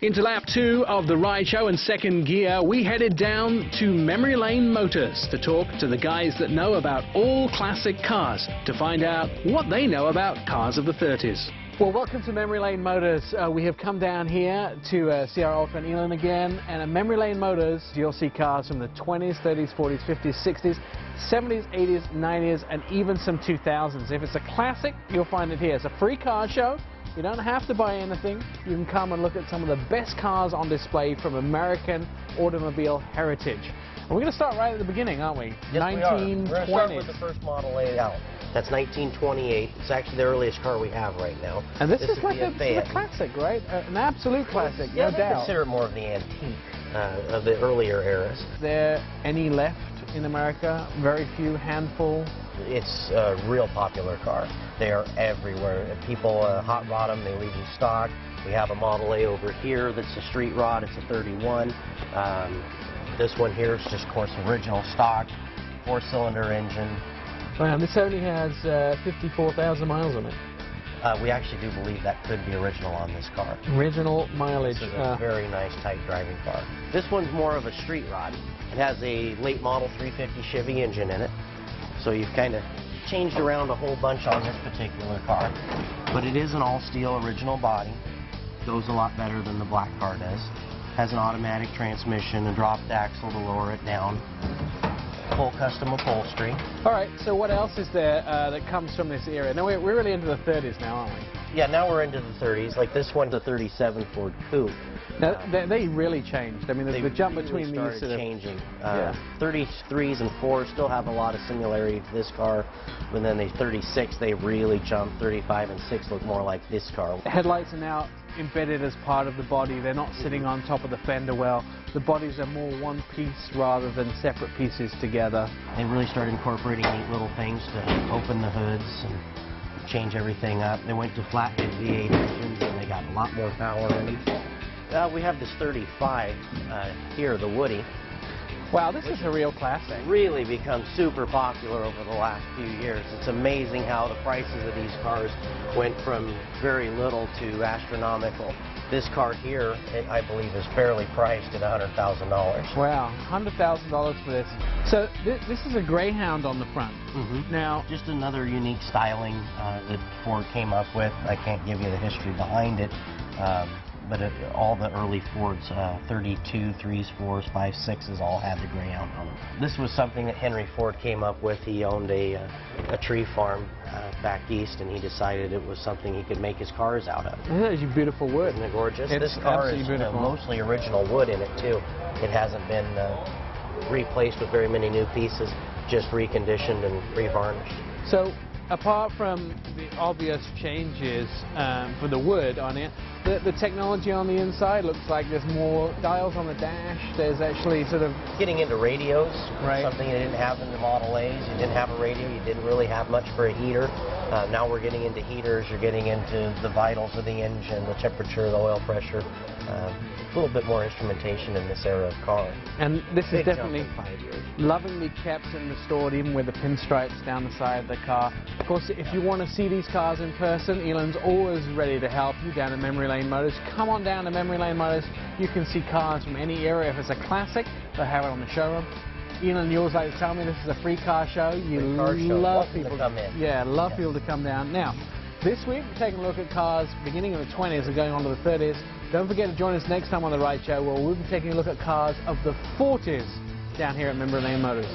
Into lap 2 of the ride show and second gear, we headed down to Memory Lane Motors to talk to the guys that know about all classic cars to find out what they know about cars of the 30s. Well, welcome to Memory Lane Motors. We have come down here to see our old friend Elon again, and at Memory Lane Motors you'll see cars from the 20s, 30s, 40s, 50s, 60s, 70s, 80s, 90s, and even some 2000s. If it's a classic, you'll find it here. It's a free car show. You don't have to buy anything. You can come and look at some of the best cars on display from American automobile heritage. And we're going to start right at the beginning, aren't we? Yes, 1920s. We are. We're going to start with the first model laid out. That's 1928. It's actually the earliest car we have right now. And this is like a classic, right? An absolute classic, yeah, no doubt. I consider it more of the antique of the earlier eras. Is there any left in America? Very few, handful? It's a real popular car. They are everywhere. People hot rod them, they leave them stock. We have a Model A over here that's a street rod. It's a 31. This one here is just, of course, original stock, 4-cylinder engine. Wow, this only has 54,000 miles on it. We actually do believe that could be original on this car. Original mileage. This is a very nice, tight driving car. This one's more of a street rod. It has a late model 350 Chevy engine in it. So you've kind of changed around a whole bunch on this particular car. But it is an all-steel original body. Goes a lot better than the black car does. Has an automatic transmission, a dropped axle to lower it down. Full custom upholstery. All right, so what else is there that comes from this era? Now, we're really into the 30s now, aren't we? Yeah, now we're into the 30s. Like this one's a 37 Ford Coupe. Now, they really changed. I mean, the jump really between these sort of changing. 33s and 4s still have a lot of similarity to this car, but then the 36 they really jumped. 35 and 6 look more like this car. The headlights are now embedded as part of the body. They're not sitting on top of the fender well. The bodies are more one piece rather than separate pieces together. They really started incorporating neat little things to open the hoods and change everything up. They went to flathead V8 engines and they got a lot more power in them. We have this 35 here, the Woody. Wow, this is a real classic. Really become super popular over the last few years. It's amazing how the prices of these cars went from very little to astronomical. This car here, I believe, is fairly priced at $100,000. Wow, $100,000 for this. So this is a Greyhound on the front. Now, just another unique styling that Ford came up with. I can't give you the history behind it. But all the early Fords, 32, 3s, 4s, 5s, 6s, all had the Greyhound on them. This was something that Henry Ford came up with. He owned a tree farm back east, and he decided it was something he could make his cars out of. That is beautiful wood. Isn't it gorgeous? It's this car is mostly original wood in it, too. It hasn't been replaced with very many new pieces, just reconditioned and revarnished. So, apart from the obvious changes for the wood on it, the technology on the inside looks like there's more dials on the dash. There's actually sort of getting into radios, right. Something you didn't have in the Model A's. You didn't have a radio. You didn't really have much for a heater. Now we're getting into heaters. You're getting into the vitals of the engine, the temperature, the oil pressure. A little bit more instrumentation in this era of car. And this is definitely 5 years. Lovingly kept and restored, even with the pinstripes down the side of the car. Of course, if you want to see these cars in person, Elon's always ready to help you down at Memory Lane Motors. Come on down to Memory Lane Motors. You can see cars from any era. If it's a classic, they'll have it on the showroom. Elon, you always like to tell me this is a free car show. You love people to come in. Yeah, love people to come down. Now, this week we're taking a look at cars beginning of the 20s and going on to the 30s. Don't forget to join us next time on The Ride Show, where we'll be taking a look at cars of the 40s down here at Memory Lane Motors.